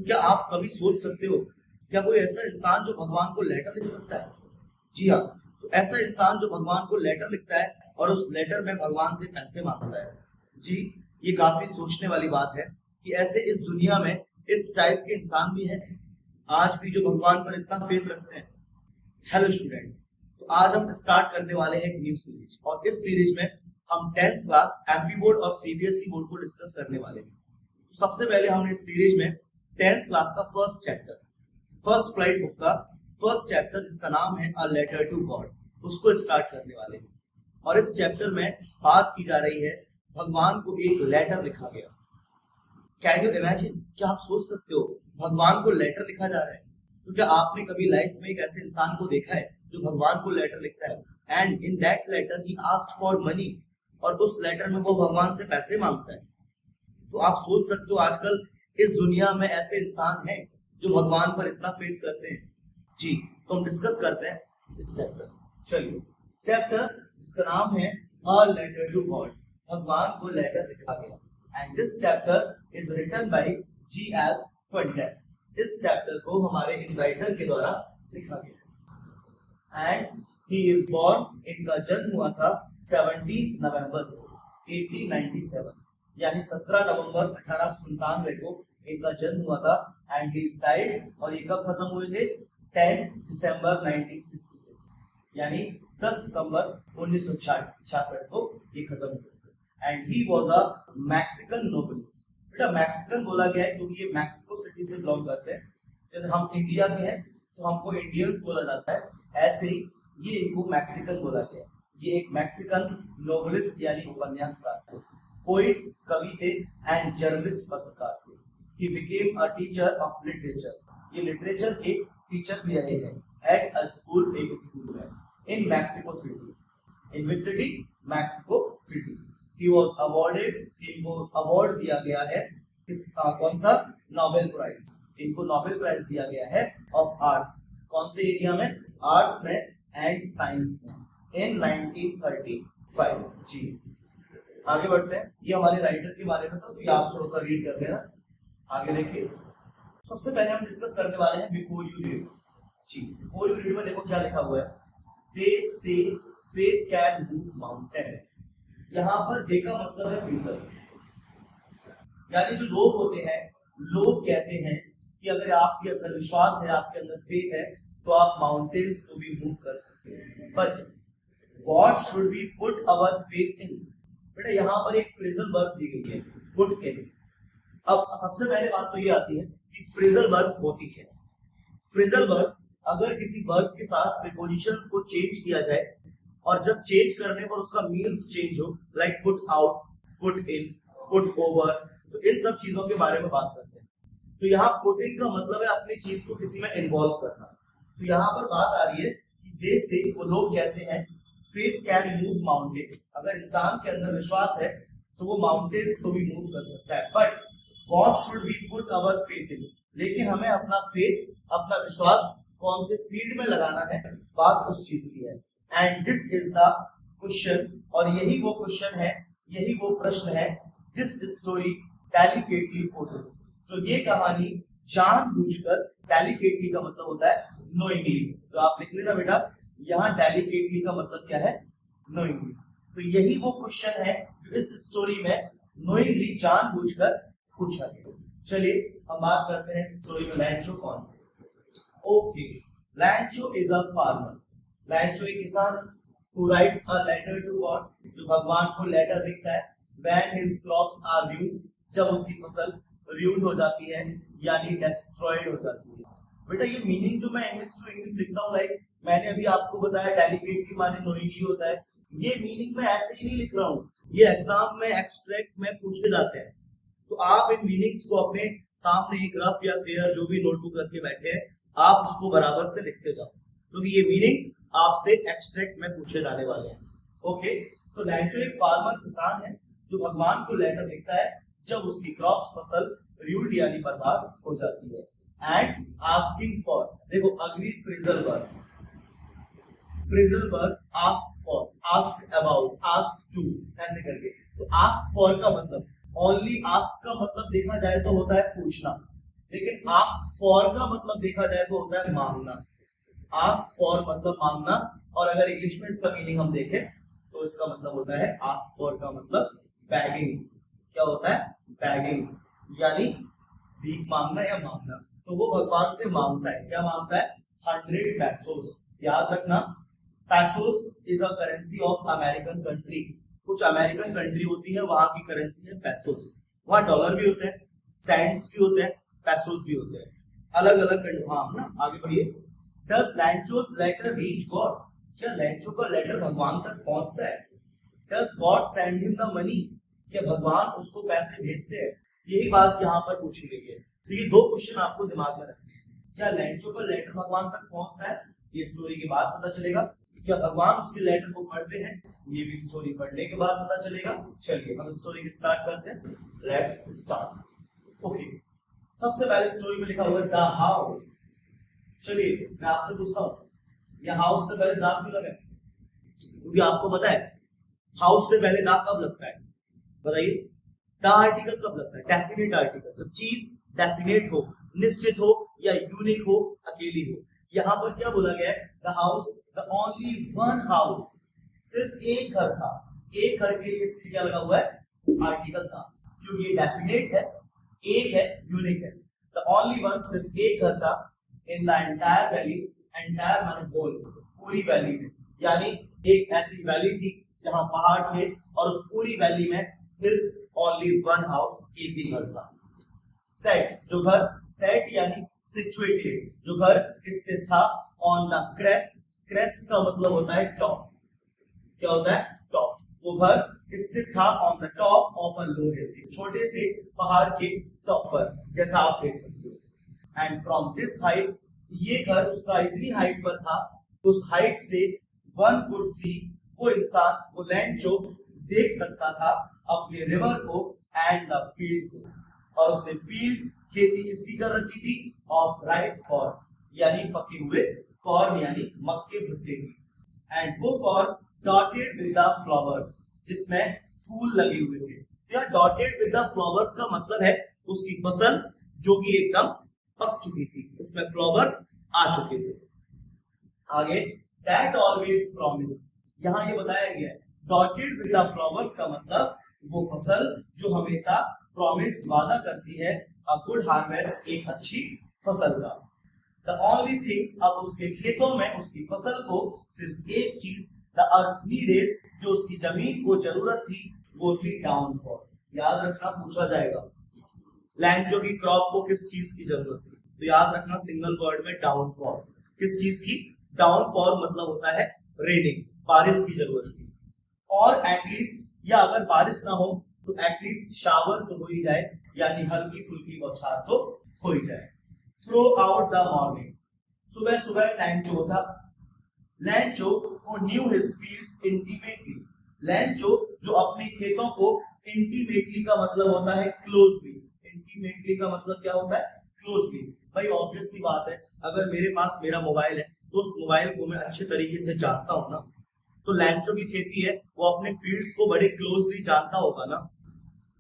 तो क्या आप कभी सोच सकते हो, क्या कोई ऐसा इंसान जो भगवान को लेटर लिख सकता है? जी हाँ, तो ऐसा इंसान जो भगवान को लेटर लिखता है और उस लेटर में भगवान से पैसे मांगता है। जी, ये काफी सोचने वाली बात है कि ऐसे इस दुनिया में इस टाइप के इंसान भी हैं आज भी जो भगवान पर इतना फेथ रखते हैं। हेलो स्टूडेंट्स, तो आज हम स्टार्ट करने वाले हैं एक न्यू सीरीज और इस सीरीज में हम 10th क्लास एमपी बोर्ड और सीबीएसई बोर्ड को डिस्कस करने वाले हैं। तो सबसे पहले हमने इस सीरीज में 10th क्लास का first chapter, first flight book का फर्स्ट चैप्टर जिसका नाम है अ लेटर टू गॉड, उसको स्टार्ट करने वाले हैं। और इस चैप्टर में बात की जा रही है भगवान को एक लेटर लिखा गया। कैन यू इमेजिन, क्या आप सोच सकते हो भगवान को लेटर लिखा जा रहा है? तो क्या आपने कभी लाइफ में एक ऐसे इंसान को देखा है जो भगवान को लेटर लिखता है and in that letter he asked for money, और उस लेटर में वो भगवान से पैसे मांगता है? तो आप सोच सकते हो आजकल इस दुनिया में ऐसे इंसान हैं जो भगवान पर इतना फेथ करते हैं। जी, तो हम डिस्कस करते हैं इस चैप्टर। चलिए, चैप्टर जिसका नाम है अ लेटर टू गॉड, भगवान को लेटर लिखा गया। And this chapter is written by G L. Fernandes. इस चैप्टर को हमारे इन राइटर के द्वारा लिखा गया। एंड ही इज बोर्न, इनका जन्म हुआ था 17 नवंबर 1897, यानी 17 नवंबर 1897 को इनका जन्म हुआ था। एंड ही इज डाइड, और ये कब खत्म हुए थे? 10 दिसंबर 1966, यानी 10 दिसंबर 1966 को ये खत्म हुए थे। And he was a Mexican novelist. बेटा मैक्सिकन बोला गया है क्योंकि ये मैक्सिको सिटी से बिलोंग करते हैं। जैसे हम इंडिया के हैं तो हमको इंडियंस बोला जाता है, ऐसे ही ये इनको मैक्सिकन बोला गया। ये एक मैक्सिकन नोबलिस्ट यानी उपन्यासकार थे, पोइट कवि थे एंड जर्नलिस्ट पत्रकार थे। He became a teacher of literature, ये लिटरेचर के टीचर भी रहे हैं एट अ स्कूल, एक स्कूल में in Mexico City. In which city? Mexico City. He was awarded, इनको अवार्ड दिया गया है कौन सा? Nobel prize. इनको नोबेल प्राइज दिया गया है ऑफ आर्ट्स। कौन से एरिया में? आर्ट्स में एंड साइंस में, इन 1935। जी, आगे बढ़ते हैं। ये हमारे राइटर के बारे में था, तो ये आप थोड़ा सा रीड कर लेना। आगे देखिए, सबसे पहले हम डिस्कस करने वाले हैं बिफोर यू रीड। जी, बिफोर यू रीड में देखो क्या लिखा हुआ है। दे से फेथ कैन मूव माउंटेन्स। यहाँ पर दे का मतलब है पीपल, यानी जो लोग होते हैं, लोग कहते हैं कि अगर आपके अंदर विश्वास है, आपके अंदर फेथ है, तो आप माउंटेन्स को भी मूव कर सकते हैं। But what should we put our faith in? बेटा यहाँ पर एक फ्रेजल वर्ब दी गई है, पुट इन। अब सबसे पहले बात तो ये आती है कि फ्रेजल वर्ब होती है। फ्रेजल वर्ब अगर किसी वर्ब के साथ प्रीपोजिशंस को चेंज किया जाए और जब चेंज करने पर उसका मीन्स चेंज हो, like put out, put in, put over, तो इन सब चीजों के बारे में बात करते हैं। तो यहाँ पुट इन का मतलब है अपनी चीज को किसी में इन्वॉल्व करना। तो यहाँ पर बात आ रही है कि दे से, वो लोग कहते हैं, फेथ कैन मूव माउंटेन्स, अगर इंसान के अंदर विश्वास है तो वो माउंटेन्स को भी मूव कर सकता है। But what should we put our faith in? लेकिन हमें अपना फेथ, अपना विश्वास कौन से फील्ड में लगाना है, बात उस चीज की है। And this is the question, और यही वो क्वेश्चन है, यही वो प्रश्न है, दिस स्टोरी डेलिकेटली पोजेस, जो ये कहानी जानबूझकर, डेलिकेटली का मतलब होता है नोइंगली, तो आप लिख लेना बेटा, यहाँ डेलिकेटली का मतलब क्या है? नोइंगली। तो यही वो क्वेश्चन है जो इस स्टोरी में नोइंगली, जानबूझकर पूछा गया। चलिए हम बात करते हैं इस स्टोरी में लैंचो कौन है। Okay, लैंचो is a farmer. लैंचो एक किसान who writes a letter to God, जो भगवान को लेटर लिखता है when his crops are ruined, जब उसकी फसल ruined हो जाती है यानी destroyed हो जाती है। बेटा ये मीनिंग जो मैं इंग्लिश टू इंग्लिश लिखता हूँ, लाइक मैंने अभी आपको बताया डेलिकेटली माने नोइंगली होता है, ये मीनिंग मैं ऐसे ही नहीं लिख रहा हूँ, ये एग्जाम में एक्सट्रैक्ट में पूछे जाते हैं। तो आप इन मीनिंग्स को अपने सामने एक रफ या फेयर जो भी नोटबुक रख के बैठे हैं, आप उसको बराबर से लिखते जाओ, क्योंकि ये मीनिंग्स आपसे एक्सट्रैक्ट में पूछे जाने वाले हैं। ओके, तो लैंचो एक फार्मर, किसान है जो भगवान को लेटर लिखता है जब उसकी क्रॉप्स, फसल रूइंड यानी बर्बाद हो जाती है। एंड आस्किंग फॉर, देखो अगली phrasal verb, phrasal verb ask for, ask about, ask to, ऐसे करके। तो आस्क फॉर का मतलब, ओनली आस्क का मतलब देखा जाए तो होता है पूछना, लेकिन आस्क फॉर का मतलब देखा जाए तो होता है मांगना। आस्क फॉर मतलब मांगना, और अगर इंग्लिश में इसका मीनिंग हम देखें तो इसका मतलब होता है, आस्क फॉर का मतलब बैगिंग। क्या होता है? बैगिंग, यानी भीख मांगना या मांगना। तो वो भगवान से मांगता है, क्या मांगता है? 100 पैसोस। याद रखना, pesos is a currency of American country. कुछ अमेरिकन कंट्री होती है, वहां की करेंसी है पैसोस। वहां डॉलर भी होते हैं, सेंट्स भी होते हैं, पैसोस भी होते हैं, अलग अलग कंट्री। हाँ ना, आगे बढ़िए। Does Lencho's letter reach God? क्या लैंचो का लेटर भगवान तक पहुंचता है? Does God send him the money? क्या भगवान उसको पैसे भेजते हैं? यही बात यहाँ पर पूछी गई है। तो ये 2 क्वेश्चन आपको दिमाग में रखने हैं। क्या लैंचो का लेटर भगवान तक पहुंचता है? ये स्टोरी के बाद पता चलेगा। क्या भगवान उसके लेटर को पढ़ते हैं? ये भी स्टोरी पढ़ने के बाद पता चलेगा। चलिए हम स्टोरी स्टार्ट करते हैं। Let's start. ओके, सबसे पहले स्टोरी में लिखा हुआ है द हाउस। चलिए मैं आपसे पूछता हूँ, ये हाउस से पहले दा क्यों लगा? क्योंकि आपको पता है हाउस से पहले दा कब लगता है? बताइए। द आर्टिकल कब लगता है? Definite article. जब चीज डेफिनेट हो, निश्चित हो, या यूनिक हो, अकेली हो। यहाँ पर क्या बोला गया है? The house, the only one house. सिर्फ एक घर था। एक घर के लिए इसलिए क्या लगा हुआ है? आर्टिकल था, क्योंकि ये डेफिनेट है, एक है, यूनिक है। द ओनली वन, सिर्फ एक घर था। In the entire valley, entire माने होल, पूरी वैली में। यानी एक ऐसी वैली थी जहां पहाड़ थे, और उस पूरी वैली में सिर्फ ओनली वन हाउस, एक ही घर था। सेट, जो घर, सेट यानी सिचुएटेड, जो घर स्थित था ऑन द क्रेस्ट। क्रेस्ट का मतलब होता है टॉप। क्या होता है? टॉप। वो घर स्थित था on the top of a low hill, छोटे से पहाड़ के टॉप पर, जैसा आप देख सकते हो। एंड फ्रॉम दिस हाइट, ये घर उसका इतनी हाइट पर था, उस हाइट से वन कुड सी, वो इंसान, वो लैंचो देख सकता था अपने रिवर को एंड द फील्ड को। और उसने फील्ड, खेती किसकी कर रखी थी? ऑफ राइट कॉर्न, यानी पके हुए कॉर्न, यानी मक्के भुट्टे की। एंड वो corn dotted with the flowers, जिसमें फूल लगे हुए थे। या डॉटेड विद द फ्लावर्स का मतलब है उसकी फसल जो कि एकदम पक चुकी थी, उसमें फ्लावर्स आ चुके थे। आगे, दैट ऑलवेज प्रॉमिस्ड, यहाँ ये बताया गया है डॉटेड विद द फ्लावर्स का मतलब वो फसल जो हमेशा प्रॉमिस्ड, वादा करती है अ गुड हार्वेस्ट, एक अच्छी फसल का। द ओनली थिंग, अब उसके खेतों में, उसकी फसल को सिर्फ एक चीज, द अर्थ नीडेड, जो उसकी जमीन को जरूरत थी, वो थी डाउनफॉल। याद रखना, पूछा जाएगा लैंचो की क्रॉप को किस चीज की जरूरत थी? तो याद रखना सिंगल वर्ड में डाउनफॉल। किस चीज की? डाउनफॉल मतलब होता है रेनिंग, बारिश की जरूरत थी। और एटलीस्ट, या अगर बारिश ना हो तो एटलीस्ट शावर तो हो ही जाए, यानी हल्की फुल्की बौछार तो हो ही जाए। थ्रू आउट द मॉर्निंग, सुबह सुबह लैंचो उठा। लैंचो who knew his fields intimately, लैंचो जो अपने खेतों को, इंटीमेटली का मतलब होता है क्लोजली। इंटीमेटली का मतलब क्या होता है? क्लोजली। भाई ऑब्वियस सी बात है, अगर मेरे पास मेरा मोबाइल है तो उस मोबाइल को मैं अच्छे तरीके से जानता हूं ना। तो लैंचो की खेती है, वो अपने फील्ड्स को बड़े क्लोजली जानता होगा ना।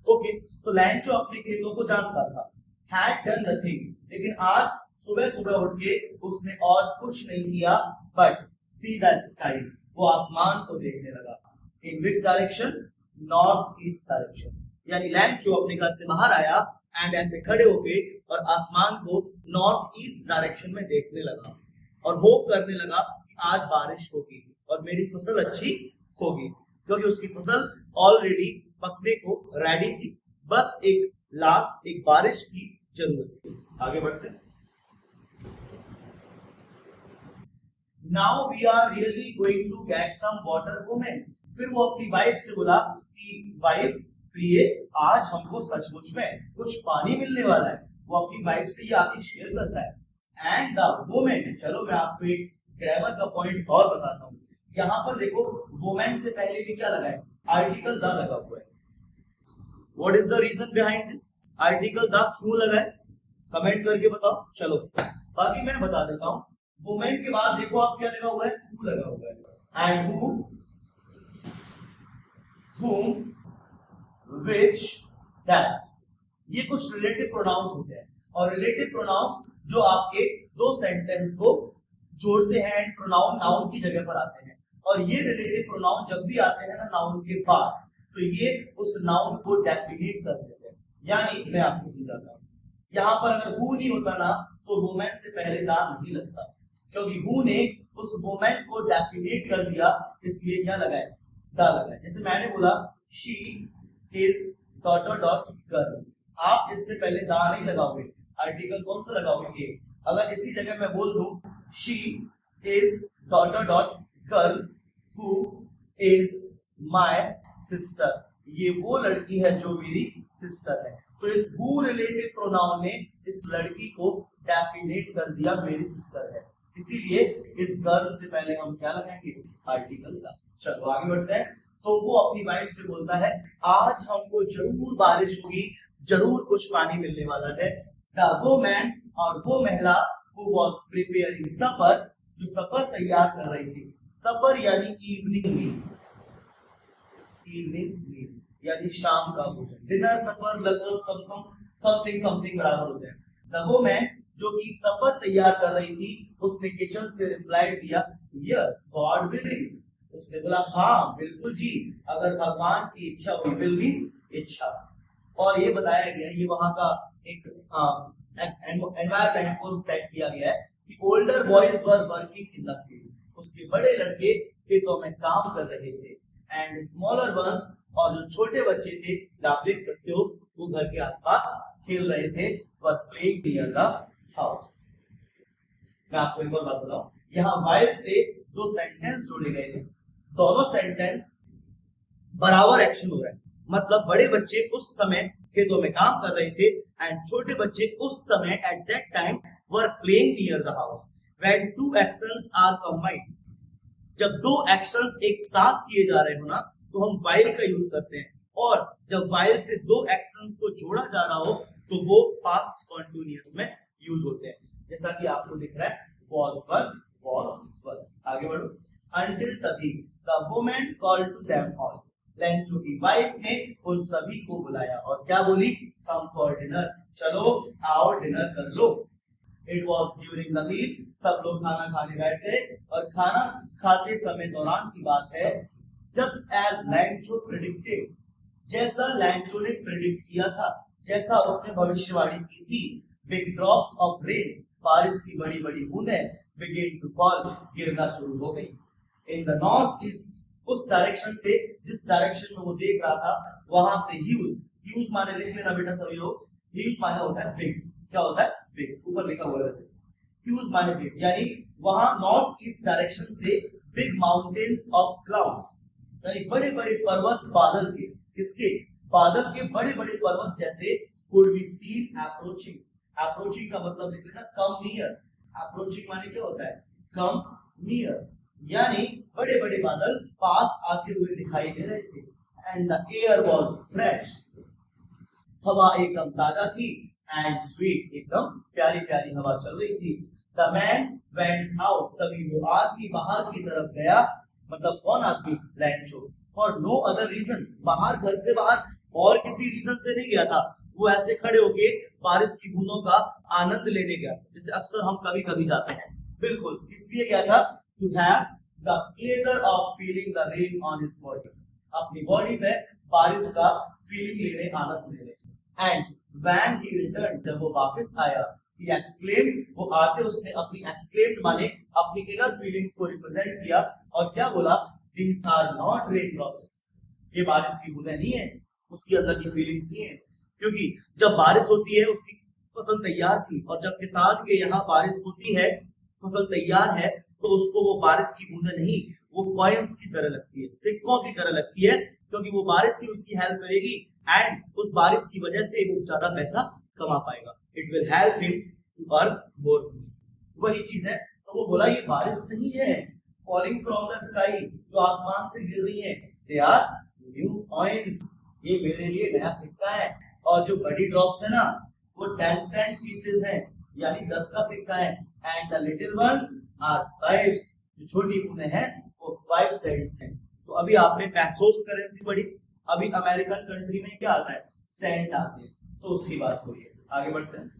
ओके, तो लैंचो अपने खेतों को जानता था। हैड डन नथिंग, लेकिन आज सुबह सुबह उठ के उसने और कुछ नहीं किया बट सी द स्काई, वो आसमान को देखने लगा। In which direction? North east direction. यानी लैंचो अपने घर से बाहर आया एंड ऐसे खड़े होके और आसमान को नॉर्थ ईस्ट डायरेक्शन में देखने लगा, और होप करने लगा कि आज बारिश होगी और मेरी फसल अच्छी होगी, क्योंकि उसकी फसल ऑलरेडी पकने को रेडी थी, बस एक बारिश की जरूरत थी। आगे बढ़ते हैं। Now we are really going to get some water women. फिर वो अपनी वाइफ से बोला कि वाइफ प्रिय, आज हमको सचमुच में कुछ पानी मिलने वाला है। वो अपनी वाइफ से ही आके शेयर करता है। एंड द वुमेन, चलो मैं आपको एक ग्रामर का पॉइंट और बताता हूँ। यहाँ पर देखो, वुमेन से पहले भी क्या लगा है? आर्टिकल द लगा हुआ है। What is the reason behind this? Article the क्यों लगा है? कमेंट करके बताओ। चलो बाकी मैं बता देता हूँ। वुमेन के बाद देखो आप क्या लगा हुआ है? हु लगा हुआ है। एंड whom, which, that, ये कुछ रिलेटिव प्रोनाउंस होते हैं। और रिलेटिव प्रोनाउंस जो आपके दो सेंटेंस को जोड़ते हैं, प्रोनाउन नाउन की जगह पर आते हैं। और ये रिलेटिव प्रोनाउन जब भी आते हैं ना नाउन के बाद, तो ये उस नाउन को डेफिनेट कर देते हैं। यानी मैं आपको समझाता हूँ, यहाँ पर अगर हु नहीं होता ना तो वुमेन से पहले दा नहीं लगता, क्योंकि हु ने उस वुमेन को डेफिनेट कर दिया, इसलिए क्या लगाए, दा लगाए। जैसे मैंने बोला she is dot dot girl, आप इससे पहले दा नहीं लगाओगे, आर्टिकल कौन सा लगाओगे। अगर इसी जगह मैं बोल दूं she is dot dot girl who is my sister, ये वो लड़की है जो मेरी सिस्टर है। तो इस हु रिलेटेड प्रोनाउन ने इस लड़की को डेफिनेट कर दिया मेरी सिस्टर है, इसीलिए इस गर्ल से पहले हम क्या लगाएंगे, आर्टिकल का। चलो आगे बढ़ते हैं। तो वो अपनी वाइफ से बोलता है आज हमको जरूर बारिश होगी, जरूर कुछ पानी मिलने वाला है। द वुमन, और वो महिला हु वाज प्रिपेयरिंग सपर, जो सपर तैयार कर रही थी। सपर यानी इवनिंग मील, इवनिंग मील यानी शाम का भोजन। डिनर सपर लगभग समथिंग समथिंग बराबर होते हैं। द वुमन जो कि सपर तैयार कर रही थी, उसने किचन से रिप्लाई दिया यस गॉड विलिंग। उसने बोला हाँ बिल्कुल जी, अगर भगवान की इच्छा हुई, विल मींस इच्छा। और ये बताया गया, ये वहां का एक एनवायरनमेंट को सेट किया गया है कि older boys were working in the field, उसके बड़े लड़के खेतों में काम कर रहे थे। एंड स्मॉलर वंस, और जो छोटे बच्चे थे आप देख सकते हो वो घर के आसपास खेल रहे थे, वर प्लेइंग नियर द हाउस। मैं आपको एक और बात बताऊं, यहाँ वाइल से दो सेंटेंस जोड़े गए हैं, दोनों सेंटेंस बराबर एक्शन हो रहा है। मतलब बड़े बच्चे उस समय खेतों में काम कर रहे थे एंड छोटे बच्चे उस समय at that time were playing near the house. When two actions are combined, जब दो एक्शंस एक साथ किए जा रहे हो ना तो हम वाइल का यूज करते हैं, और जब वाइल से दो एक्शंस को जोड़ा जा रहा हो तो वो पास्ट कॉन्टिन्यूअस में यूज होते हैं, जैसा कि आपको दिख रहा है was वर। आगे बढ़ो। Until तभी the woman called to them all, लैंचो की वाइफ ने उन सभी को बुलाया और क्या बोली, come for dinner, चलो आओ डिनर कर लो। It was during the meal, सब लोग खाना खाने बैठ गए और खाना खाते समय दौरान की बात है। Just as लैंचो predicted, जैसा लैंचो ने प्रेडिक्ट किया था, जैसा उसने भविष्यवाणी की थी, big drops of rain, बारिश की बड़ी बड़ी बूंदें begin to fall, गिरना शुरू हो गई। In the north east, उस डायरेक्शन से, जिस डायरेक्शन में वो देख रहा था वहां से ह्यूज, ह्यूज माने लिख लेना बेटा सभी लोग, ह्यूज माने होता है बिग। क्या होता है, बिग, ऊपर लिखा हुआ है वैसे, ह्यूज माने बिग, यानी वहां नॉर्थ ईस्ट डायरेक्शन से बिग माउंटेन्स ऑफ क्लाउड्स, यानी बड़े बड़े पर्वत बादल के, किसके, बादल के बड़े बड़े पर्वत जैसे could be seen approaching। Approaching का मतलब लिख लेना कम नियर, अप्रोचिंग माने क्या होता है, कम नियर, यानी बड़े बड़े बादल पास आते हुए दिखाई दे रहे थे। And the air was fresh, हवा एकदम ताजा थी, एंड स्वीट, एकदम प्यारी प्यारी हवा चल रही थी। द मैन वेंट आउट, तभी वो आदमी बाहर की तरफ गया, मतलब कौन आदमी, Lencho, for no other reason, बाहर, घर से बाहर और किसी रीजन से नहीं गया था, वो ऐसे खड़े होके बारिश की बूंदों का आनंद लेने गया, जैसे अक्सर हम कभी कभी जाते हैं, बिल्कुल इसलिए गया था, to have the pleasure of feeling the rain on his body, अपनी बॉडी पे बारिश का फीलिंग लेने, आनंद लेने। एंड व्हेन ही रिटर्न, जब वो वापस आया, he exclaimed, वो आते उसने अपनी exclaimed माने अपनी इनर फीलिंग्स को रिप्रेजेंट किया और क्या बोला, these are not raindrops, ये बारिश की बूंदें नहीं है, उसके अंदर की फीलिंग्स नहीं है, क्योंकि जब बारिश होती है उसकी फसल तैयार थी, और जब किसान के यहाँ बारिश होती है, फसल तैयार है, तो उसको वो बारिश की बूंदें नहीं, वो कॉइंस की तरह लगती है, सिक्कों की तरह लगती है, क्योंकि वो बारिश ही उसकी हेल्प करेगी एंड उस बारिश की वजह से वो ज्यादा पैसा कमा पाएगा। It will help him to earn more money, वही चीज है। तो वो बोला ये बारिश नहीं है फॉलिंग फ्रॉम द स्काई, जो आसमान से गिर रही है, दे आर न्यू कॉइंस, ये मेरे लिए नया सिक्का है, और जो बड़ी ड्रॉप्स है ना वो 10 सेंट पीसेस हैं, यानी 10 का सिक्का है, and the little ones are 5, जो छोटी बूंदें हैं वो 5 सेंट्स हैं। तो अभी आपने पैसोस करेंसी पढ़ी, अभी अमेरिकन कंट्री में क्या आता है, सेंट आते हैं, तो उसकी बात हुई है। आगे बढ़ते हैं।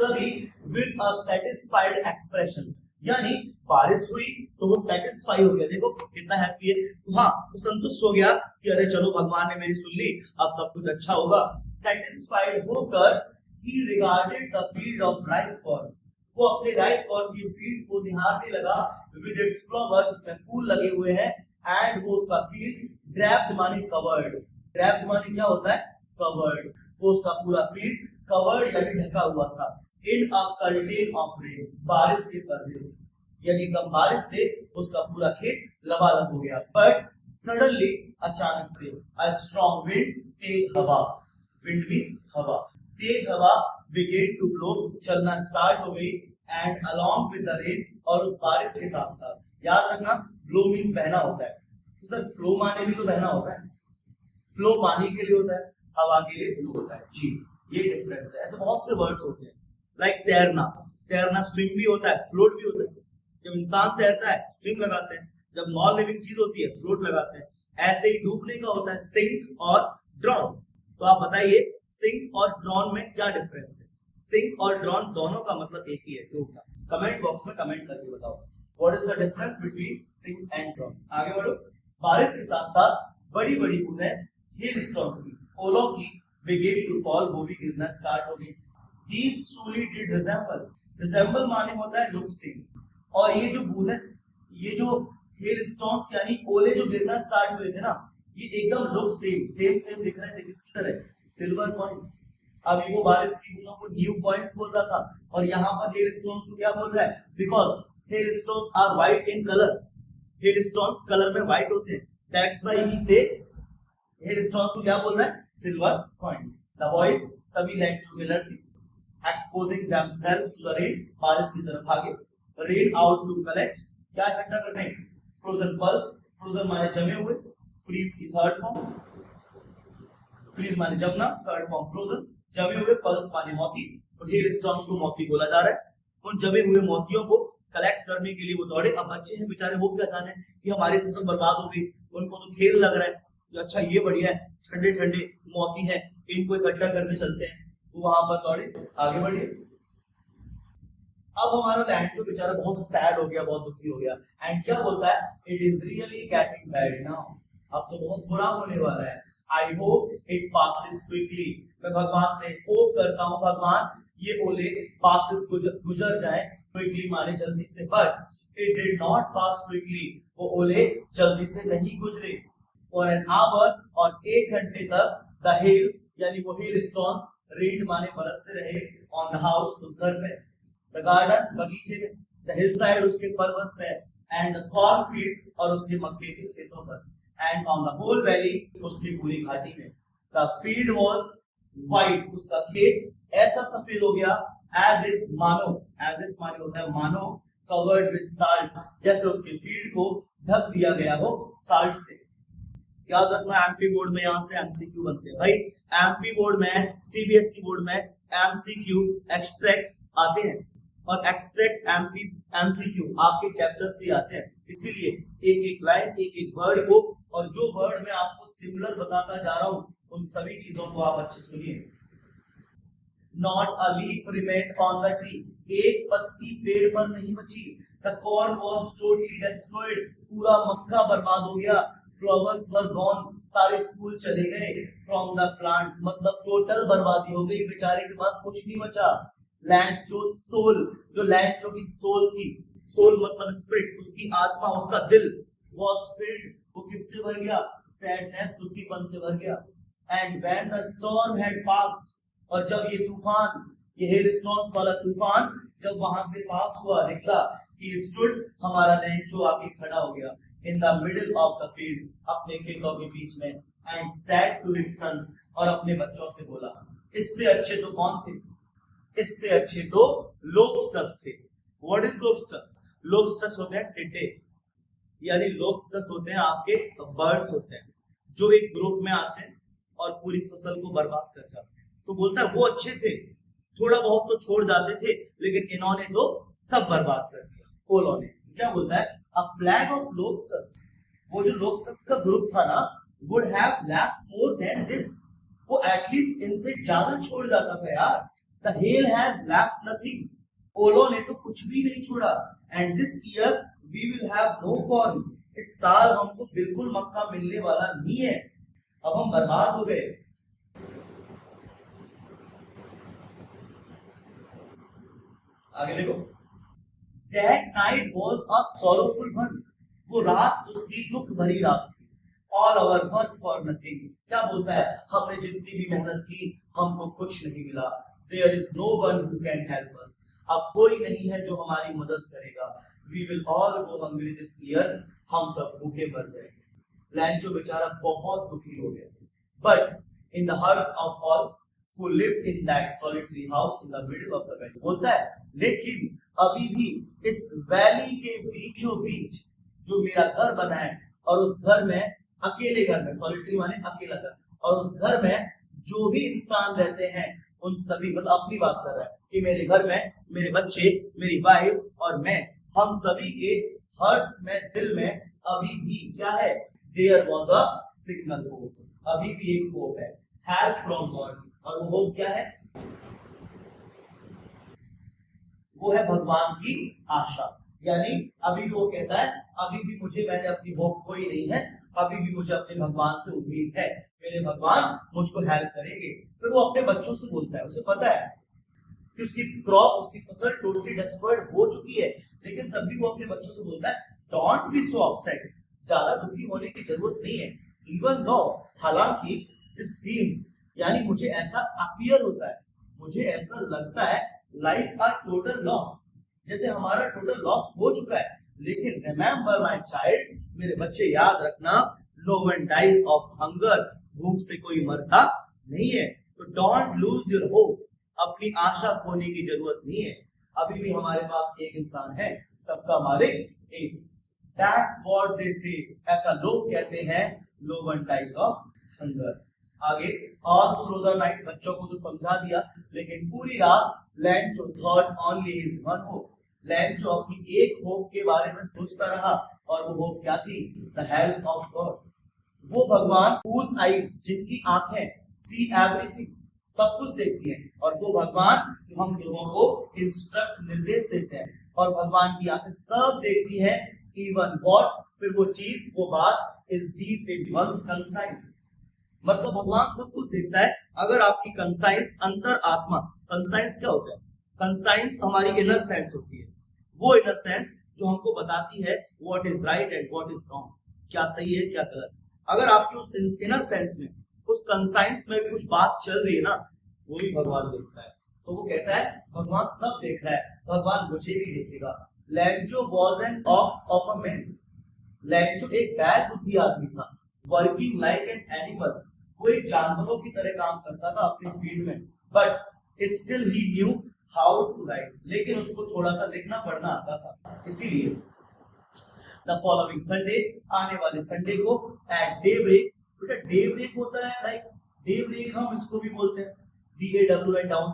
सभी विद अ सेटिस्फाइड एक्सप्रेशन, यानी बारिश हुई तो वो सेटिस्फाई हो गया, देखो कितना हैप्पी है, तो हाँ वो संतुष्ट हो गया कि अरे चलो भगवान ने मेरी सुन ली, अब सब कुछ अच्छा होगा। सेटिस्फाइड होकर ही regarded the field of ripe corn, वो अपने राइप कॉर्न की फील्ड को निहारने लगा विद इट्स फ्लावर, जिसमें फूल लगे हुए हैं, एंड वो उसका फील्ड ड्रैप्ड माने कवर्ड, ड्रैप्ड माने क्या होता है कवर्ड, वो उसका पूरा फील्ड कवर्ड यानी ढका हुआ था, इन अ कर्टेन ऑफ रेन, बारिश के पर्दे से, यानी कम बारिश से उसका पूरा खेत लबालब हो गया। बट सडनली अचानक से अ स्ट्रॉन्ग विंड, तेज हवा, विंड मींस हवा, तेज हवा बिगेन टू ब्लो, चलना स्टार्ट हो गई, and along with the rain, और उस बारिश के साथ साथ, याद रखना ब्लो मींस बहना होता है, तो सर फ्लो माने भी तो बहना होता है, फ्लो पानी के लिए होता है, हवा के लिए ब्लो होता है जी, ये डिफरेंस है। ऐसे बहुत से वर्ड्स होते हैं, लाइक तैरना, तैरना स्विम भी होता है, फ्लोट भी होता है, जब इंसान तैरता है स्विम लगाते हैं, जब नॉन लिविंग चीज होती है फ्लोट लगाते हैं, ऐसे ही डूबने का होता है सिंक और ड्रॉन। तो आप बताइए सिंक और ड्रॉन में क्या डिफरेंस है? सिंक और ड्रॉन दोनों का मतलब एक ही है, डूबना। कमेंट बॉक्स में कमेंट करके बताओ what is the difference between sink and drown. आगे बढ़ो। बारिश के साथ साथ बड़ी बड़ी बूंदें हिल स्टॉर्म्स की, ओलों की बिगेन टू फॉल, वो भी गिरना स्टार्ट हो गई। These truly did resemble, resemble माने होता है लुक से, और ये जो बूंदें, ये जो हेल स्टॉर्म्स यानी ओले जो गिरना स्टार्ट हुए थे ना, ये एकदम लुक सेम दिख रहे थे, किसकी तरह? Silver coins. अभी वो बारिश की बूंदों को न्यू कॉइंस बोल रहा था, और यहाँ पर हेल स्टॉर्म्स को क्या बोल रहा है? Because hail storms are white in colour, hail storms colour में व्हाइट होते हैं, दैट्स व्हाई ही से हेल स्टॉर्म्स को क्या बोल रहा है? Silver coins. द बॉयज तभी लैंड में लड़के exposing themselves to the rain, बारिश की तरफ भागे, rain out to collect, क्या इकट्ठा करने? frozen pulse, frozen माने जमे हुए, freeze की थर्ड फॉर्म, freeze माने जमना, थर्ड फॉर्म frozen, जमे हुए, pulse माने मोती, और hail storms को मोती बोला जा रहा है। उन जमे हुए मोतियों को कलेक्ट करने के लिए वो दौड़े। अब बच्चे हैं बेचारे, वो क्या जाने कि हमारी फसल बर्बाद हो गई, उनको तो खेल लग रहा है, अच्छा ये बढ़िया है, ठंडे ठंडे मोती है, इनको इकट्ठा करने चलते हैं, वहां पर दौड़े, आगे बढ़िए। अब हमारा लैंचो बेचारा बहुत सैड हो गया, बहुत दुखी हो गया, एंड क्या बोलता है? It is really getting bad now, अब तो बहुत बुरा होने वाला है। I hope it passes quickly, मैं भगवान से होप करता हूँ भगवान ये ओले पासेस गुजर जाए, क्विकली माने जल्दी से, but it did not pass quickly, वो ओले जल्दी से नहीं गुजरे। फॉर एन आवर, और 1 घंटे तक, द हेल यानी वो हेल स्टॉर्म्स रेन माने बरसते रहे, ऑन द हाउस उस घर में, द गार्डन बगीचे में, द हिलसाइड उसके पर्वत पे, एंड द कॉर्न फील्ड और उसके मक्के के खेतों पर, and on the whole valley उसकी पूरी घाटी में। द फील्ड वाज व्हाइट, उसका खेत ऐसा सफेद हो गया, एज इफ मानो, एज इफ माने होता है मानो, कवर्ड विद साल्ट, जैसे उसके फील्ड को ढक दिया गया हो साल्ट से। याद रखना एमपी बोर्ड में यहाँ से एमसीक्यू बनते हैं भाई, एमपी बोर्ड में, सीबीएसई बोर्ड में एमसीक्यू एक्सट्रैक्ट आते हैं, और एक्सट्रैक्ट एमपी एमसीक्यू आपके चैप्टर से आते हैं, इसीलिए एक एक लाइन, एक एक वर्ड को, और जो वर्ड मैं आपको सिमिलर बताता जा रहा हूं उन सभी चीजों को आप अच्छे सुनिए। Not a leaf remained on the tree, एक पत्ती पेड़ पर नहीं बची। The corn was totally destroyed, पूरा मक्का बर्बाद हो गया। फ्लावर्स वर गॉन, सारे फूल चले गए। फ्रॉम द प्लांट्स, मतलब टोटल बर्बादी हो गई, बेचारे के पास कुछ नहीं बचा। लैंचो सोल, जो लैंचो की सोल थी, सोल मतलब स्पिरिट, उसकी आत्मा, उसका दिल, वाज फिल्ड, वो किससे भर गया? सैडनेस, दुखीपन से भर गया। And when the storm had passed, और जब ये तूफान, ये हेल स्टॉर्म्स वाला तूफान जब वहां से पास हुआ, निकला, ही स्टूड, हमारा लैंचो आके खड़ा हो गया, in the middle of the field, अपने खेतों के बीच में, and said to his sons, और अपने बच्चों से बोला, इससे अच्छे तो कौन थे? इससे अच्छे तो लोबस्टर्स थे। What is lobsters? लोबस्टर्स होते हैं टिड्डे, यानी लोबस्टर्स होते हैं आपके बर्ड्स होते हैं, जो एक ग्रुप में आते हैं और पूरी फसल को बर्बाद कर जाते हैं। तो बोलता है वो अच्छे थे, थोड़ा बहुत तो छोड़ जाते थे, लेकिन इन्होंने तो सब बर्बाद कर दिया। ओलों ने क्या बोलता है? A plague of lobsters, वो जो lobsters का ग्रुप था ना, would have left more than this, वो एटलीस्ट इनसे ज्यादा छोड़ जाता था यार, the hail has left nothing, ओलो ने तो कुछ भी नहीं छोड़ा, and this year we will have no corn, इस साल हमको बिल्कुल मक्का मिलने वाला नहीं है, अब हम बर्बाद हो गए। आगे देखो, that night was a sorrowful one, वो रात उसकी दुख भरी रात थी। All our work for nothing, क्या बोलता है, हमने जितनी भी मेहनत की हमको कुछ नहीं मिला। There is no one who can help us, अब कोई नहीं है जो हमारी मदद करेगा। We will all go hungry this year, हम सब भूखे मर जाएंगे। लैंचो बेचारा बहुत दुखी हो गया। But in the hearts of all who lived in that solitary house in the middle of the valley, बोलता है लेकिन अभी भी इस वैली के बीचों बीच जो मेरा घर बना है, और उस घर में अकेले घर में, सॉलिटरी माने अकेला घर, और उस घर में जो भी इंसान रहते हैं उन सभी, मतलब अपनी बात कर रहा है कि मेरे घर में मेरे बच्चे, मेरी वाइफ और मैं, हम सभी के हर्ट्स में, दिल में अभी भी क्या है, there was a signal hope, अभी भी एक होप है, हेल्प फ्रॉम गॉड, और वो होप क्या है, वो है भगवान की आशा। यानी अभी भी वो कहता है अभी भी मुझे, मैंने अपनी होप खोई नहीं है, अभी भी मुझे अपने भगवान से उम्मीद है, मेरे भगवान मुझको हेल्प करेंगे। फिर वो अपने बच्चों से बोलता है, उसे पता है कि उसकी क्रॉप, उसकी फसल टोटली डिस्ट्रॉयड हो चुकी है, लेकिन तब भी वो अपने बच्चों से बोलता है डोंट बी सो अपसेट, ज्यादा दुखी होने की जरूरत नहीं है। इवन दो, हालांकि दिस सीम्स, यानी मुझे ऐसा अपीयर होता है, मुझे ऐसा लगता है लाइक अ टोटल लॉस, जैसे हमारा टोटल लॉस हो चुका है, लेकिन रिमेंबर माय चाइल्ड, मेरे बच्चे याद रखना, no one dies of hunger, भूख से कोई मरता नहीं है, तो डोंट लूज योर होप, अपनी आशा खोने की जरूरत नहीं है, अभी भी हमारे पास एक इंसान है, सबका मालिक एक। दैट्स व्हाट दे से, ऐसा लोग कहते हैं, no one dies of hunger. आगे, ऑल थ्रू द नाइट, बच्चों को तो समझा दिया, लेकिन पूरी रात Lencho thought only his one hope, Lencho अपनी एक होप के बारे में सोचता रहा, और वो होप क्या थी, द हेल्प ऑफ गॉड, वो भगवान whose eyes, जिनकी आंखें see everything, सब कुछ देखती हैं, और वो भगवान जो हम लोगों को इंस्ट्रक्ट, निर्देश देते हैं, और भगवान की आंखें सब देखती हैं, इवन व्हाट, फिर वो चीज, वो बात is deep in one's conscience, मतलब भगवान सब कुछ देखता है, अगर आपकी कंसाइंस, अंतर आत्मा, कंसाइंस क्या होता है, कंसाइंस हमारी इनर सेंस होती है, वो इनर सेंस जो हमको बताती है what is right and what is wrong, क्या सही है क्या गलत। अगर आपकी उस इनर सेंस में, उस कंसाइंस में भी कुछ बात चल रही है ना, वो भी भगवान देखता है, तो वो कहता है भगवान सब देख रहा है, भगवान मुझे भी देखेगा। लैंचो was an ox of a man, लैंचो एक बैड बुद्धि आदमी था, वर्किंग लाइक एन एनिमल, वो एक जानवरों की तरह काम करता था अपने फील्ड में, but still he knew how to write, लेकिन उसको थोड़ा सा लिखना पढ़ना आता था, इसीलिए द फॉलोइंग संडे, आने वाले संडे को, एट डे ब्रेक, बेटा डे ब्रेक होता है, लाइक डे ब्रेक हम इसको भी बोलते हैं DAWN डाउन,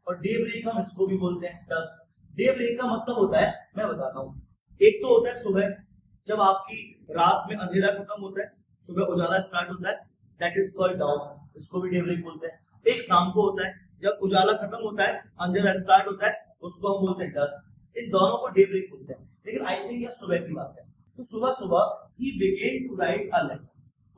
और डे ब्रेक हम इसको भी बोलते हैं डस्क। डे ब्रेक का मतलब होता है, मैं बताता हूँ, एक तो होता है सुबह, जब आपकी रात में अंधेरा खत्म होता है, सुबह उजाला स्टार्ट होता है, दैट इज कॉल्ड डाउन, इसको भी डे ब्रेक बोलते हैं। एक शाम को होता है, जब उजाला खत्म होता है, अंधेरा स्टार्ट होता है, उसको हम बोलते हैं डस्क। इन दोनों को डे ब्रेक बोलते हैं, लेकिन आई थिंक यह सुबह की बात है। तो सुबह सुबह he began to write a letter,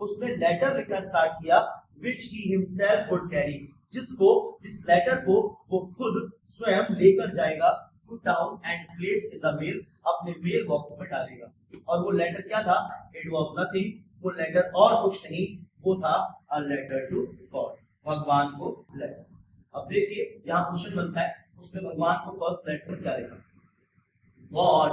उसने लेटर लिखना स्टार्ट किया, which he himself would carry, जिसको, इस लेटर को वो खुद स्वयं लेकर जाएगा, to town and place in the mail, अपने मेल बॉक्स में डालेगा। और वो लेटर क्या था, it was nothing, वो लेटर और कुछ नहीं, वो था a letter to God, भगवान को लेटर। अब देखिए यहाँ क्वेश्चन बनता है, उसमें भगवान को फर्स्ट लेटर में क्या लिखा, गॉड,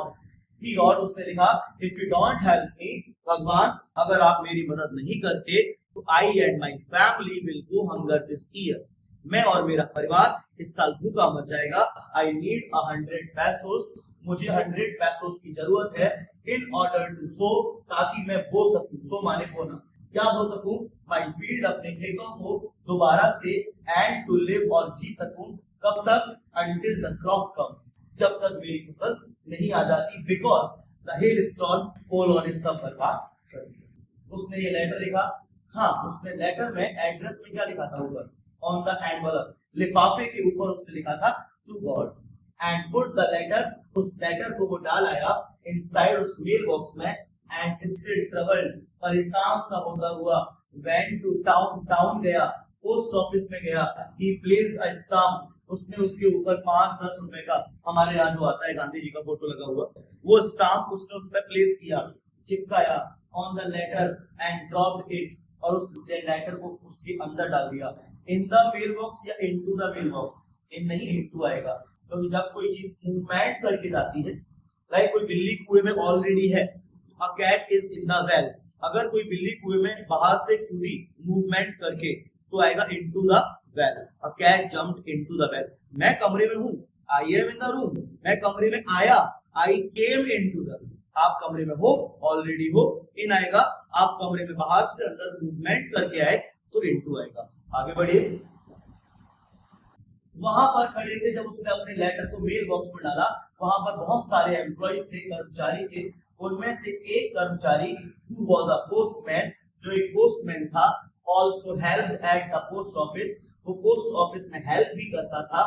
ही, और उसने लिखा if you don't help me, भगवान अगर आप मेरी मदद नहीं करते तो I and my family will go hunger this year, मैं और मेरा परिवार इस साल भूखा मर जाएगा। आई नीड 100 पैसोस, मुझे 100 पैसोस की जरूरत है, इन ऑर्डर टू सो, ताकि मैं बो सकूं, सो माने बोना, क्या बो सकूं, माय फील्ड, अपने खेतों को दोबारा से, एंड टू लिव, और जी सकूं, कब तक, until the crop comes, जब तक मेरी फसल नहीं आ जाती, because the hailstorm all on सब बर्बाद कर दिया। उसने ये लेटर लिखा, हाँ उसने लेटर में एड्रेस में क्या लिखा था ऊपर, ऑन द एनवलप, लिफाफे के ऊपर उसने लिखा था to God and put the letter, उस लेटर को वो डाल आया इनसाइड उस मेल बॉक्स में एंड स्टिल ट्रबल्ड, परेशान सा होता हुआ वेंट टू टाउन, टाउन गया, पोस्ट ऑफिस में गया, ही प्लेस्ड अ स्टाम्प, उसने उसके ऊपर 5-10 रुपए का, हमारे यहाँ जो आता है गांधी जी का फोटो लगा हुआ, वो स्टाम्प उसने उस पर प्लेस किया, चिपकाया on the letter and dropped it, और उस लेटर को उसके अंदर डाल दिया इन द मेल बॉक्स या into the mail box, in नहीं इनटू आएगा, क्योंकि जब कोई चीज मूवमेंट करके जाती है, लाइक कोई बिल्ली कुएं में ऑलरेडी है, a cat is in the well, अगर कोई बिल्ली कुएं में बाहर से कूदी मूवमेंट करके तो आएगा into the well, a cat jumped into the well. मैं कमरे में हूं, I am in the room, मैं कमरे में आया, I came into the room, आप कमरे में हो, ऑलरेडी हो, इन आएगा, आप कमरे में बाहर से अंदर मूवमेंट करके आए तो इनटू आएगा। आगे बढ़िए, वहां पर खड़े थे जब उसने अपने लेटर को मेल बॉक्स में डाला, वहां पर बहुत सारे एम्प्लॉइज थे, कर्मचारी थे, उनमें से एक कर्मचारी हु वाज अ पोस्टमैन, जो एक पोस्टमैन था, also helped at the post office, वो पोस्ट ऑफिस में हेल्प भी करता था,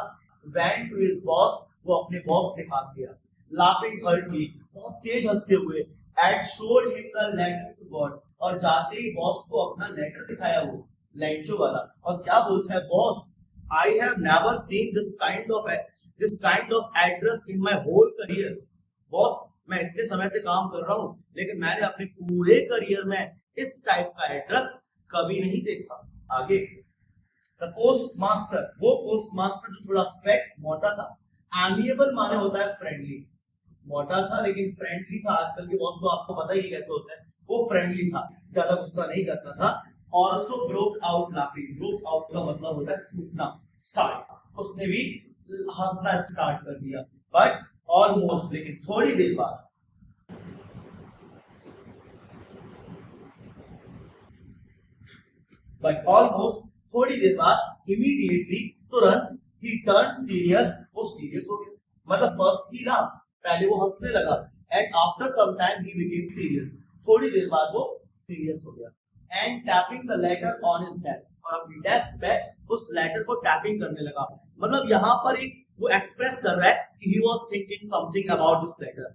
वेंट टू हिज बॉस, वो अपने बॉस के पास गया, लाफिंग हर्टली, बहुत तेज हंसते हुए, and showed him the letter to God, और जाते ही बॉस को अपना लेटर दिखाया, वो लैंचो वाला, और क्या बोलता है boss, I have never seen this kind of address in my whole career, boss मैं इतने समय से काम कर रहा हूं, लेकिन मैंने अपने पूरे करियर में इस टाइप का एड्रेस कभी नहीं देखा। आगे, द पोस्ट मास्टर, वो पोस्ट मास्टर जो थोड़ा फैट मोटा था, एमिएबल माने होता है फ्रेंडली, मोटा था लेकिन फ्रेंडली था, आजकल के बॉस तो आपको पता ही कैसे होता है, वो फ्रेंडली था, ज्यादा गुस्सा नहीं करता था, also broke out laughing, broke out का मतलब होता है फूटना, स्टार्ट, उसने भी हंसना स्टार्ट कर दिया, बट ऑलमोस्ट, लेकिन थोड़ी देर बाद, बट ऑलमोस्ट थोड़ी देर बाद, इमीडिएटली तुरंत, ही टर्न सीरियस, वो सीरियस हो गया, मतलब फर्स्ट ही ना, पहले वो हंसने लगा, and after some time he became serious, थोड़ी देर बाद वो सीरियस हो गया, and tapping the letter on his desk, और अपनी डेस्क पे उस लेटर को टैपिंग करने लगा, मतलब यहाँ पर एक वो एक्सप्रेस कर रहा है कि he was thinking something about this letter,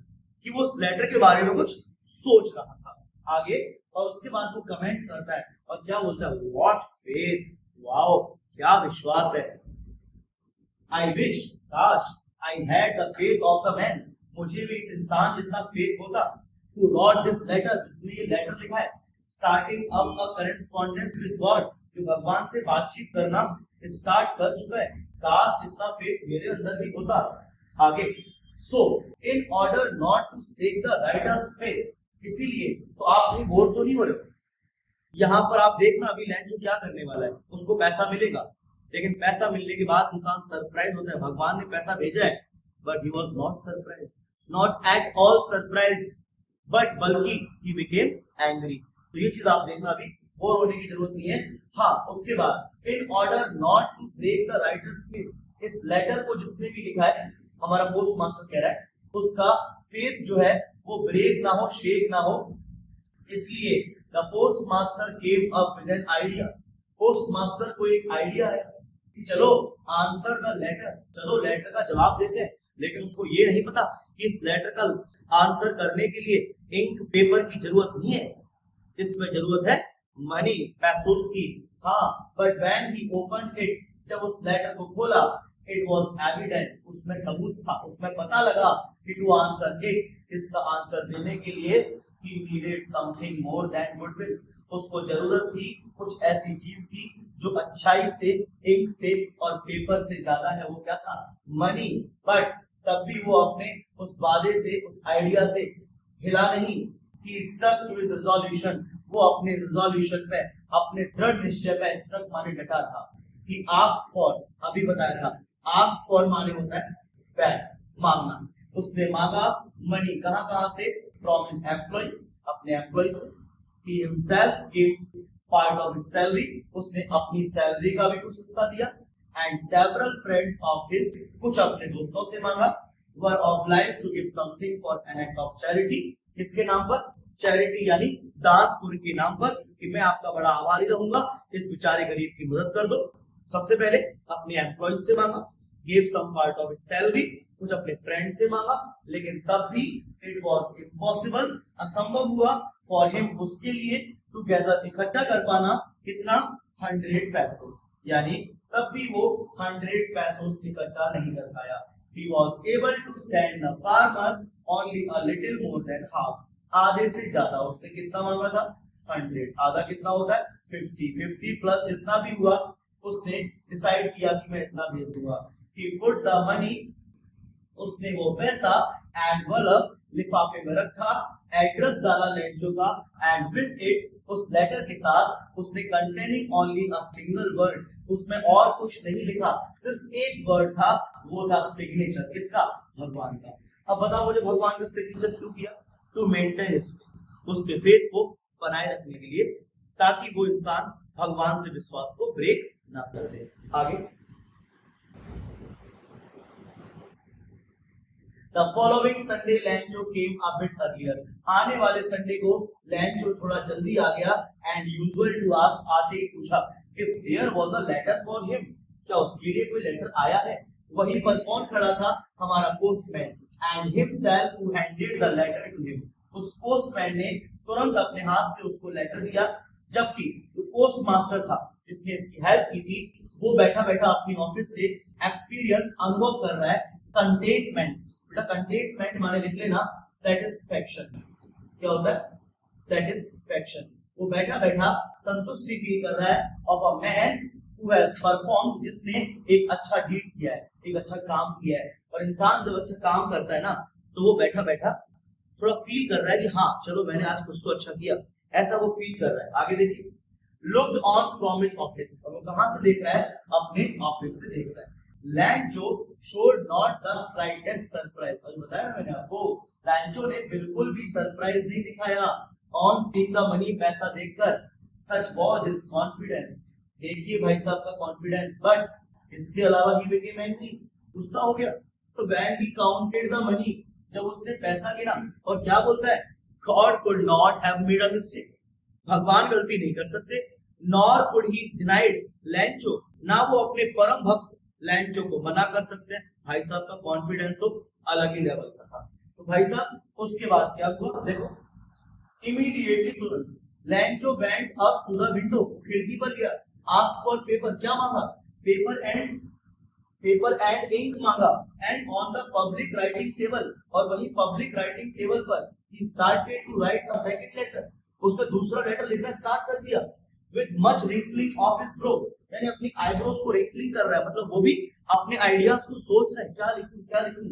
कि वो उस लेटर के बारे में कुछ सोच रहा था। आगे, और उसके बाद वो कमेंट करता है और क्या बोलता है, व्हाट फेथ, वाओ क्या विश्वास है, आई विश, काश, I had the faith of the man, मुझे भी इस इंसान जितना फेथ होता, who wrote this letter, जिसने ये लेटर लिखा है, starting up a correspondence with God, जो भगवान से बातचीत करना स्टार्ट कर चुका है, काश इतना फेथ मेरे अंदर भी होता। आगे, so in order not to shake the writer's faith, इसीलिए, तो आप कहीं बोर तो नहीं हो रहे, यहाँ पर आप देखना अभी लैंचो क्या करने वाला है, उसको पैसा मिलेगा, लेकिन पैसा मिलने के बाद इंसान सरप्राइज होता है, भगवान ने पैसा भेजा है, but he was not surprise, not at all surprised, but बल्कि ही बिकेम एंग्री, तो ये चीज आप देखना, अभी बोर होने की जरूरत नहीं है। हाँ, उसके बाद, in order not to break the writer's faith, इस लेटर को जिसने भी लिखा है, हमारा पोस्ट मास्टर कह रहा है, उसका फेथ जो है वो ब्रेक ना हो, शेक ना हो, इसलिए the post master came up with an idea, post master को एक आइडिया है कि चलो आंसर द लेटर, चलो लेटर का जवाब देते हैं, लेकिन उसको ये नहीं पता कि इस लेटर का आंसर करने के लिए इंक पेपर की जरूरत नहीं है, इसमें जरूरत है मनी, पैसों की। हाँ, but when he opened it, जब उस लेटर को खोला, इट वाज एविडेंट, उसमें सबूत था, उसमें पता लगा कि टू आंसर इट, इसका आंसर देने के लिए he needed something more than goodwill, उसको जरूरत थी कुछ ऐसी चीज की जो अच्छाई से, इंक से और पेपर से ज्यादा है, वो क्या था, मनी, बट तब भी वो अपने उस वादे से, उस आइडिया से हिला नहीं, ही स्टक टू हिज रिजोल्यूशन, वो अपने रिजोल्यूशन पे, अपने दृढ़ निश्चय पे स्टक माने डटा था। ही आस्क्ड फॉर, अभी बताया था, आस्क्ड फॉर माने होता है बैक, मांगना, उसने मांगा मनी, कहां से, फ्रॉम हिज एम्प्लॉइज, अपने एम्प्लॉइज से, he himself give part of his salary, उसने अपनी सैलरी का भी कुछ हिस्सा दिया, and several friends of his, कुछ अपने दोस्तों से मांगा, were obliged to give something for an act of charity, किसके नाम पर, चैरिटी यानी दान पुण्य के नाम पर, कि मैं आपका बड़ा आभारी रहूंगा, इस बेचारे गरीब की मदद कर दो। सबसे पहले अपने एम्प्लॉइज से मांगा, give some part of its salary, कुछ अपने फ्रेंड से मांगा, लेकिन तब भी इट वाज इम्पॉसिबल, असंभव हुआ फॉर हिम, उसके लिए, टुगेदर, इकट्ठा कर पाना, कितना, 100 पैसोस, यानी तब भी वो 100 पैसोस इकट्ठा नहीं कर पाया। He was able to send the farmer only a little more than half, आधे से ज्यादा, उसने कितना मांगा था, 100, आधा कितना होता है, 50, 50 प्लस जितना भी हुआ उसने डिसाइड किया कि मैं इतना भेज दूंगा। He put the money, उसने वो पैसा एनवलप, लिफाफे में रखा, एड्रेस डाला लेंचो का, एंड विद इट, उस लेटर के साथ, उसने containing only a single word, उसमें और कुछ नहीं लिखा, सिर्फ एक वर्ड था, वो था सिग्नेचर, किसका, भगवान का। अब बताओ मुझे भगवान का सिग्नेचर क्यों किया, टू मेंटेन हिज, उसके फेथ को बनाए रखने के लिए, ताकि वो इंसान भगवान से विश्वास को ब्रेक ना कर दे। आगे, The following Sunday Lancho came a bit earlier, आने वाले संडे को लैंचो थोड़ा जल्दी आ गया, and usual to ask, आते ही पूछा, if there was a letter for him, क्या उसके लिए कोई लेटर आया है। वहीं पर कौन खड़ा था, हमारा postman, and himself who handed the letter to him, उस पोस्टमैन ने तुरंत अपने हाथ से उसको लेटर दिया, जबकि जो पोस्ट मास्टर था जिसने इसकी हेल्प की थी, वो बैठा बैठा अपनी ऑफिस से एक्सपीरियंस, अनुभव कर रहा है कंटेनमेंट। कंटेनमेंट माने लिख लेना सेटिस्फेक्शन, क्या होता है, सेटिस्फेक्शन, वो बैठा बैठा संतुष्टि फील कर रहा है of a man who has performed, जिसने एक अच्छा डीड किया है, एक अच्छा काम किया है। और इंसान जब अच्छा काम करता है ना, तो वो बैठा बैठा थोड़ा फील कर रहा है कि हाँ चलो मैंने आज कुछ तो अच्छा किया, ऐसा वो फील कर रहा है। आगे देखिए, looked on from his office, और वो कहां से देख रहा है, अपने ऑफिस से देख रहा है। लैंचो showed not the slightest surprise, और बताया ना मैंने आपको, लैंचो ने बिल्कुल भी सरप्राइज नहीं दिखाया ऑन सीइंग द मनी, पैसा देखकर, सच वाज हिज कॉन्फिडेंस, देखिए भाई साहब का कॉन्फिडेंस, बट इसके अलावा ही became angry, गुस्सा हो गया। तो when he counted the money, जब उसने पैसा गिना, और क्या बोलता है, God could not have made a mistake, भगवान गलती नहीं कर सकते, nor could he denied लैंचो, ना वो अपने परम भक्त लैंचो को मना कर सकते हैं। भाई साहब का कॉन्फिडेंस तो अलग ही लेवल का था। तो भाई साहब उसके बाद क्या हुआ, देखो, इमीडिएटली तुरंत Lencho went up to the window, खिड़की पर गया, आस्क फॉर पेपर, क्या मांगा, पेपर एंड इंक मांगा, and on the public writing table, और वही पब्लिक राइटिंग टेबल पर ही started to write a second letter, उसने दूसरा लेटर लिखना स्टार्ट कर दिया, with much wrinkling of his brow, यानी अपनी आईब्रोज को रिंकलिंग कर रहा है, मतलब वो भी अपने आइडियाज को सोच रहा है, क्या लिखूं क्या लिखूं,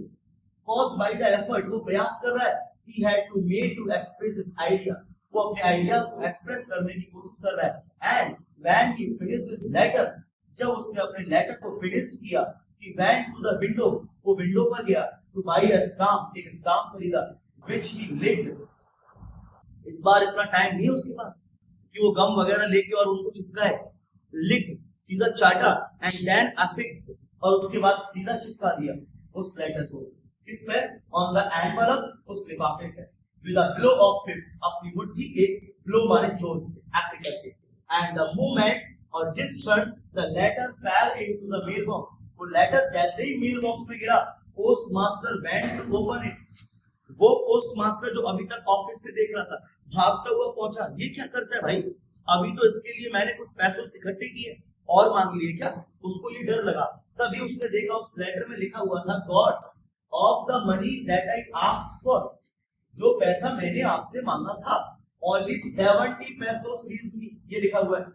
कॉज्ड बाय द एफर्ट, वो प्रयास कर रहा है, he had to made to express his idea, वो अपने आइडियाज को एक्सप्रेस करने की कोशिश कर रहा है। And when he finished his letter, जब उसने अपने लेटर को फिनिश किया, he went to the window, वो विंडो पर गया, टू बाय अ स्टाम्प, एक स्टाम्प खरीदा, व्हिच ही लिक्ड, इस बार इतना टाइम नहीं है उसके पास कि वो गम वगैरह लेके और उसको चिपकाए, लिख, सीधा चाटा, एंड देन अफिक्स, और उसके बाद सीधा चिपका दिया उस लेटर को, किस पे, ऑन द एनवलप, उस लिफाफे पे, with a blow of fist, अपनी मुट्ठी के ब्लो माने जोर से, ऐसे करके, एंड द मोमेंट, और जिस क्षण the letter fell into the mail box, वो लेटर जैसे ही मेल बॉक्स में गिरा, post master went to open it, वो पोस्ट मास्टर जो अभी तक ऑफिस से देख रहा था, भागता हुआ पहुंचा, ये क्या करता है भाई, अभी तो इसके लिए मैंने कुछ पैसों इकट्ठे किए और मांग लिए क्या, उसको ये डर लगा। तभी उसने देखा उस लेटर में लिखा हुआ था, God of the money that I asked for, जो पैसा मैंने आपसे मांगा था, ओनली 70 पैसोस रीच मी, ये लिखा हुआ है,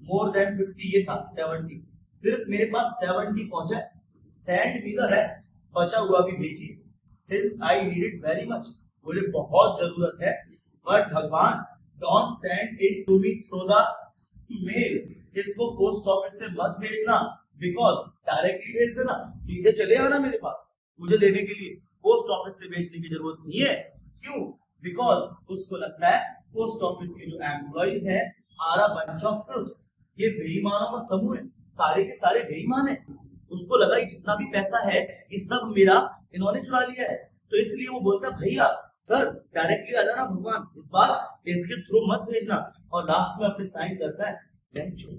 मोर देन 50 ये था, 70, सिर्फ मेरे पास 70 पहुंचा, सेंड मी द रेस्ट, बचा हुआ भी भेजिए, since I need it very much, मुझे बहुत जरूरत है, बट भगवान don't send it to me through the mail, इसको पोस्ट ऑफिस से मत भेजना, बिकॉज डायरेक्टली भेज देना, सीधे चले आना मेरे पास मुझे देने के लिए, पोस्ट ऑफिस से भेजने की जरूरत नहीं है। क्यों, बिकॉज उसको लगता है पोस्ट ऑफिस के जो एम्प्लॉइज हैं are a bunch of crooks, ये बेईमानों का समूह है, सारे के सारे बेईमान हैं, उसको लगा कि जितना भी पैसा है ये सब मेरा इन्होंने चुरा लिया है, तो इसलिए वो बोलता भैया सर डायरेक्टली आ जाना भगवान, इस बार इसके थ्रू मत भेजना, और लास्ट में अपने साइन करता है लैंचो।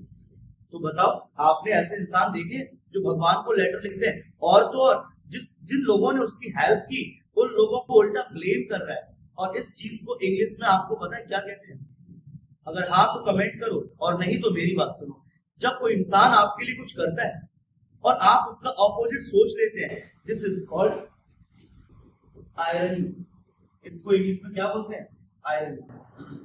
तो बताओ, आपने ऐसे इंसान देखे जो भगवान को लेटर लिखते हैं, और तो और जिन लोगों ने उसकी हेल्प की उन लोगों को उल्टा ब्लेम कर रहा है। और इस चीज को इंग्लिश में आपको पता है क्या कहते हैं? अगर हाँ तो कमेंट करो, और नहीं तो मेरी बात सुनो। जब कोई इंसान आपके लिए कुछ करता है और आप उसका ऑपोजिट सोच लेते हैं, दिस इज कॉल्ड आयरनी। इसको इंग्लिश में क्या बोलते हैं? आयरनी।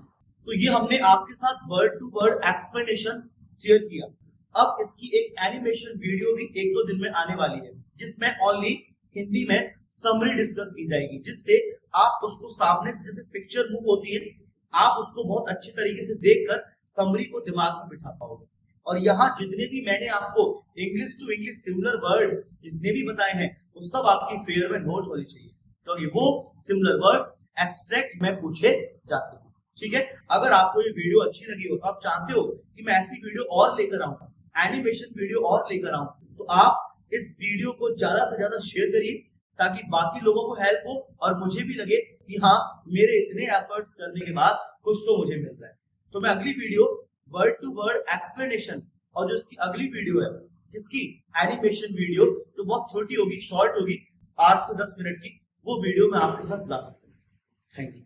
तो ये हमने आपके साथ word to word explanation share किया। अब इसकी एक एनिमेशन वीडियो भी 1-2 दिन में आने वाली है, जिसमें ओनली हिंदी में समरी डिस्कस की जाएगी, जिससे आप उसको सामने से जैसे पिक्चर मूव होती है, आप उसको बहुत अच्छी तरीके से देखकर समरी को दिमाग में बिठा पाओगे। और यहाँ जितने भी मैंने आपको English to English similar word जितने भी बताए हैं, वो सब आपकी फेयर में नोट होनी चाहिए, क्योंकि वो सिमिलर वर्ड्स एब्स्ट्रैक्ट में पूछे जाते हैं। ठीक है, अगर आपको ये वीडियो अच्छी लगी हो, तो आप चाहते हो कि मैं ऐसी वीडियो और लेकर आऊं, एनिमेशन वीडियो और लेकर आऊं, तो आप इस वीडियो को ज्यादा से ज्यादा शेयर करिए, ताकि बाकी लोगों को हेल्प हो और मुझे भी लगे कि हाँ, मेरे इतने एफर्ट्स करने के बाद कुछ तो मुझे मिल रहा है। तो मैं अगली video word to word explanation, और जो इसकी अगली वीडियो है इसकी एनिमेशन वीडियो, जो बहुत छोटी होगी, शॉर्ट होगी, 8 से 10 मिनट की, वो वीडियो मैं आपके साथ ला सकता हूँ। Thank you.